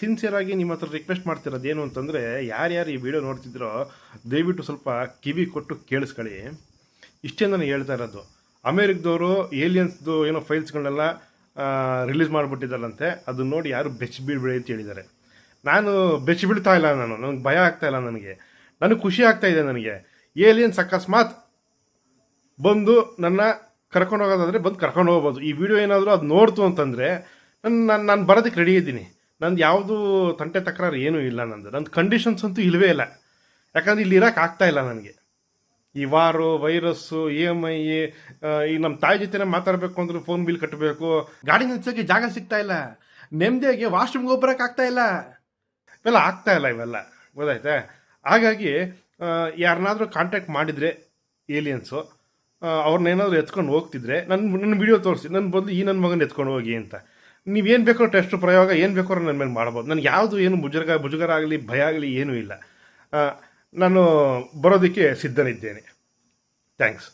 Sincere ಆಗಿ ನಿಮ್ಮ ಹತ್ರ ರಿಕ್ವೆಸ್ಟ್ ಮಾಡ್ತಿರೋದು ಏನು ಅಂತಂದರೆ, ಯಾರ್ಯಾರು ಈ ವಿಡಿಯೋ ನೋಡ್ತಿದ್ರೋ ದಯವಿಟ್ಟು ಸ್ವಲ್ಪ ಕಿವಿ ಕೊಟ್ಟು ಕೇಳಿಸ್ಕೊಳ್ಳಿ. ಇಷ್ಟೇ ನಾನು ಹೇಳ್ತಾ ಇರೋದು. ಅಮೇರಿಕದವರು ಏಲಿಯನ್ಸ್ದು ಏನೋ ಫೈಲ್ಸ್ಗಳನ್ನೆಲ್ಲ ರಿಲೀಸ್ ಮಾಡಿಬಿಟ್ಟಿದ್ದಾರಂತೆ. ಅದನ್ನ ನೋಡಿ ಯಾರು ಬೆಚ್ಚಿ ಬೀಳ್ಬೇಡಿ ಅಂತ ಹೇಳಿದ್ದಾರೆ. ನಾನು ಬೆಚ್ಚಿ ಬೀಳ್ತಾ ಇಲ್ಲ, ನನಗೆ ಭಯ ಆಗ್ತಾ ಇಲ್ಲ, ನನಗೆ ಖುಷಿ ಆಗ್ತಾ ಇದೆ. ನನಗೆ ಏಲಿಯನ್ಸ್ ಅಕಸ್ಮಾತ್ ಬಂದು ನನ್ನ ಕರ್ಕೊಂಡು ಹೋಗೋದಾದರೆ ಬಂದು ಕರ್ಕೊಂಡು ಹೋಗ್ಬೋದು. ಈ ವಿಡಿಯೋ ಏನಾದರೂ ಅದು ನೋಡ್ತು ಅಂತಂದರೆ ನಾನು ಬರೋದಕ್ಕೆ ರೆಡಿ ಇದ್ದೀನಿ. ನಂದು ಯಾವುದು ತಂಟೆ ತಕರಾರು ಏನೂ ಇಲ್ಲ. ನಂದು ಕಂಡೀಷನ್ಸ್ ಅಂತೂ ಇಲ್ಲವೇ ಇಲ್ಲ. ಯಾಕಂದರೆ ಇಲ್ಲಿ ಇರೋಕೆ ಆಗ್ತಾ ಇಲ್ಲ ನನಗೆ. ಈ ವಾರು, ವೈರಸ್ಸು, EMI, ಈ ನಮ್ಮ ತಾಯಿ ಜೊತೆ ಮಾತಾಡಬೇಕು ಅಂದ್ರೆ ಫೋನ್ ಬಿಲ್ ಕಟ್ಟಬೇಕು, ಗಾಡಿ ನಿಲ್ಸೋಕ್ಕೆ ಜಾಗ ಸಿಗ್ತಾ ಇಲ್ಲ, ನೆಮ್ಮದಿಯಾಗಿ ವಾಶ್ರೂಮ್ಗೆ ಹೋಗ್ಬರಕ್ಕೆ ಆಗ್ತಾ ಇಲ್ಲ, ಇವೆಲ್ಲ ಆಗ್ತಾ ಇಲ್ಲ, ಇವೆಲ್ಲ ಗೊತ್ತಾಯ್ತಾ. ಹಾಗಾಗಿ ಯಾರನ್ನಾದರೂ ಕಾಂಟ್ಯಾಕ್ಟ್ ಮಾಡಿದರೆ ಏಲಿಯನ್ಸು, ಅವ್ರನ್ನೇನಾದರೂ ಎತ್ಕೊಂಡು ಹೋಗ್ತಿದ್ರೆ ನನ್ನ ವಿಡಿಯೋ ತೋರಿಸಿ, ನನ್ನ ಬದಲು ಈ ನನ್ನ ಮಗನ ಎತ್ಕೊಂಡು ಹೋಗಿ ಅಂತ. ನೀವೇನು ಬೇಕಾದ್ರೂ ಟೆಸ್ಟ್ ಪ್ರಯೋಗ ಏನು ಬೇಕಾದ್ರೂ ನನ್ನ ಮೇಲೆ ಮಾಡ್ಬೋದು. ನನಗೆ ಯಾವುದು ಏನು ಮುಜುಗರ ಆಗಲಿ, ಭಯ ಆಗಲಿ ಏನೂ ಇಲ್ಲ. ನಾನು ಬರೋದಕ್ಕೆ ಸಿದ್ಧನಿದ್ದೇನೆ. ಥ್ಯಾಂಕ್ಸ್.